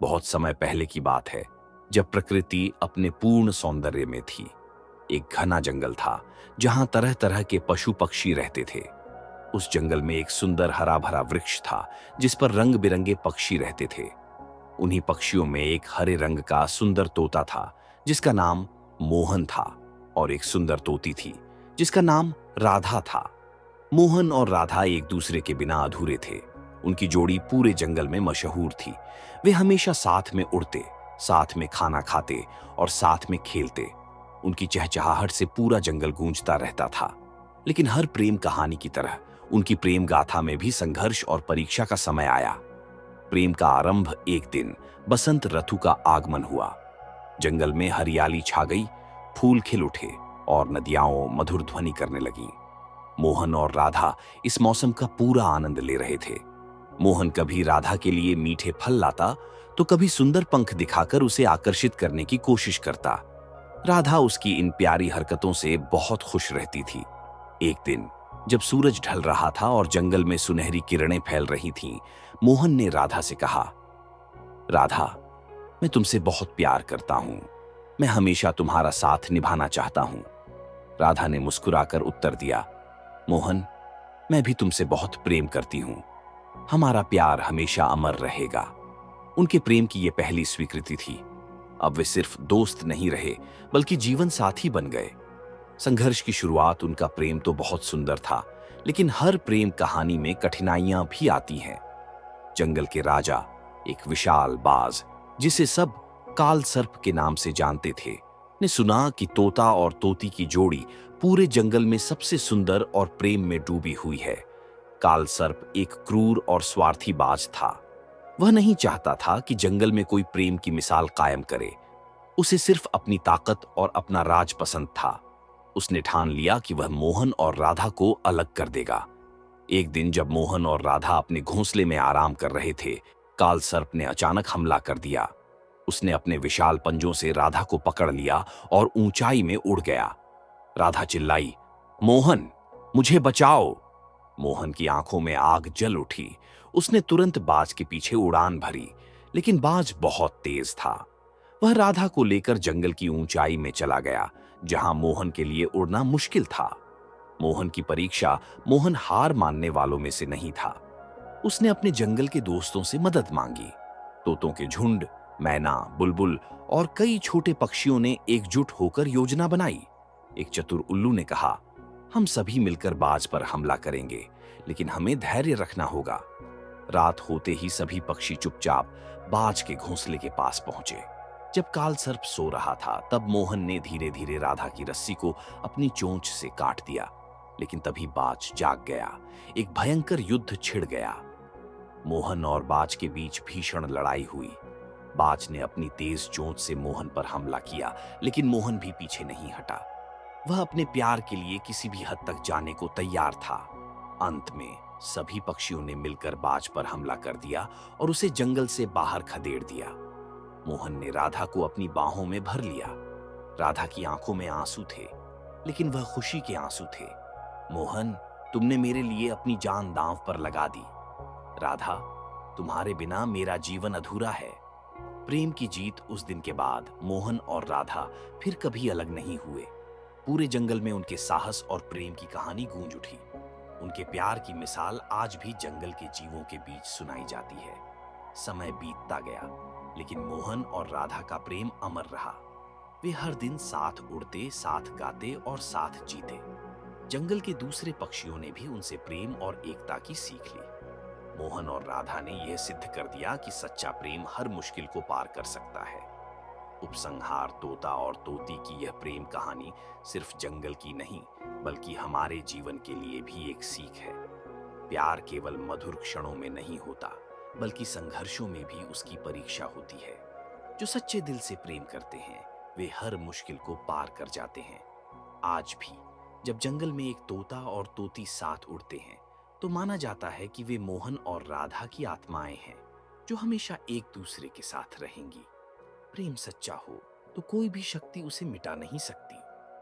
बहुत समय पहले की बात है, जब प्रकृति अपने पूर्ण सौंदर्य में थी। एक घना जंगल था जहां तरह तरह के पशु पक्षी रहते थे। उस जंगल में एक सुंदर हरा भरा वृक्ष था जिस पर रंग बिरंगे पक्षी रहते थे। उन्हीं पक्षियों में एक हरे रंग का सुंदर तोता था जिसका नाम मोहन था, और एक सुंदर तोती थी जिसका नाम राधा था। मोहन और राधा एक दूसरे के बिना अधूरे थे। उनकी जोड़ी पूरे जंगल में मशहूर थी। वे हमेशा साथ में उड़ते, साथ में खाना खाते और साथ में खेलते। उनकी चहचहाहट से पूरा जंगल गूंजता रहता था। लेकिन हर प्रेम कहानी की तरह उनकी प्रेम गाथा में भी संघर्ष और परीक्षा का समय आया। प्रेम का आरंभ एक दिन बसंत ऋतु का आगमन हुआ। जंगल में हरियाली छा गई, फूल खिल उठे और नदियां मधुर ध्वनि करने लगीं। मोहन और राधा इस मौसम का पूरा आनंद ले रहे थे। मोहन कभी राधा के लिए मीठे फल लाता, तो कभी सुंदर पंख दिखाकर उसे आकर्षित करने की कोशिश करता। राधा उसकी इन प्यारी हरकतों से बहुत खुश रहती थी। एक दिन जब सूरज ढल रहा था और जंगल में सुनहरी किरणें फैल रही थीं, मोहन ने राधा से कहा, राधा, मैं तुमसे बहुत प्यार करता हूं। मैं हमेशा तुम्हारा साथ निभाना चाहता हूं। राधा ने मुस्कुराकर उत्तर दिया, मोहन, मैं भी तुमसे बहुत प्रेम करती हूं। हमारा प्यार हमेशा अमर रहेगा। उनके प्रेम की यह पहली स्वीकृति थी। अब वे सिर्फ दोस्त नहीं रहे, बल्कि जीवन साथी बन गए। संघर्ष की शुरुआत उनका प्रेम तो बहुत सुंदर था, लेकिन हर प्रेम कहानी में कठिनाइयां भी आती हैं। जंगल के राजा, एक विशाल बाज जिसे सब काल सर्प के नाम से जानते थे, ने सुना कि तोता और तोती की जोड़ी पूरे जंगल में सबसे सुंदर और प्रेम में डूबी हुई है। काल सर्प एक क्रूर और स्वार्थी बाज था। वह नहीं चाहता था कि जंगल में कोई प्रेम की मिसाल कायम करे। उसे सिर्फ अपनी ताकत और अपना राज पसंद था। उसने ठान लिया कि वह मोहन और राधा को अलग कर देगा। एक दिन जब मोहन और राधा अपने घोंसले में आराम कर रहे थे, काल सर्प ने अचानक हमला कर दिया। उसने अपने विशाल पंजों से राधा को पकड़ लिया और ऊंचाई में उड़ गया। राधा चिल्लाई, मोहन, मुझे बचाओ। मोहन की आंखों में आग जल उठी। उसने तुरंत बाज के पीछे उड़ान भरी, लेकिन बाज बहुत तेज था। वह राधा को लेकर जंगल की ऊंचाई में चला गया, जहां मोहन के लिए उड़ना मुश्किल था। मोहन की परीक्षा, मोहन हार मानने वालों में से नहीं था। उसने अपने जंगल के दोस्तों से मदद मांगी। तोतों के झुंड, मैना, बुलबुल और कई छोटे पक्षियों ने एकजुट होकर योजना बनाई। एक चतुर उल्लू ने कहा, हम सभी मिलकर बाज पर हमला करेंगे, लेकिन हमें धैर्य रखना होगा। रात होते ही सभी पक्षी चुपचाप बाज के घोंसले के पास पहुंचे। जब काल सर्प सो रहा था, तब मोहन ने धीरे धीरे राधा की रस्सी को अपनी चोंच से काट दिया। लेकिन तभी बाज जाग गया। एक भयंकर युद्ध छिड़ गया। मोहन और बाज के बीच भीषण लड़ाई हुई। बाज ने अपनी तेज चोंच से मोहन पर हमला किया, लेकिन मोहन भी पीछे नहीं हटा। वह अपने प्यार के लिए किसी भी हद तक जाने को तैयार था। अंत में सभी पक्षियों ने मिलकर बाज पर हमला कर दिया और उसे जंगल से बाहर खदेड़ दिया। मोहन ने राधा को अपनी बाहों में भर लिया। राधा की आंखों में आंसू थे, लेकिन वह खुशी के आंसू थे। मोहन, तुमने मेरे लिए अपनी जान दांव पर लगा दी। राधा, तुम्हारे बिना मेरा जीवन अधूरा है। प्रेम की जीत उस दिन के बाद मोहन और राधा फिर कभी अलग नहीं हुए। पूरे जंगल में उनके साहस और प्रेम की कहानी गूंज उठी। उनके प्यार की मिसाल आज भी जंगल के जीवों के बीच सुनाई जाती है। समय बीतता गया, लेकिन मोहन और राधा का प्रेम अमर रहा। वे हर दिन साथ उड़ते, साथ गाते और साथ जीते। जंगल के दूसरे पक्षियों ने भी उनसे प्रेम और एकता की सीख ली। मोहन और राधा ने यह सिद्ध कर दिया कि सच्चा प्रेम हर मुश्किल को पार कर सकता है। उपसंहार, तोता और तोती की यह प्रेम कहानी सिर्फ जंगल की नहीं, बल्कि हमारे जीवन के लिए भी एक सीख है। प्यार केवल मधुर क्षणों में नहीं होता, बल्कि संघर्षों में भी उसकी परीक्षा होती है। जो सच्चे दिल से प्रेम करते हैं, वे हर मुश्किल को पार कर जाते हैं। आज भी जब जंगल में एक तोता और तोती साथ उड़ते हैं, तो माना जाता है कि वे मोहन और राधा की आत्माएं हैं, जो हमेशा एक दूसरे के साथ रहेंगी। प्रेम सच्चा हो तो कोई भी शक्ति उसे मिटा नहीं सकती।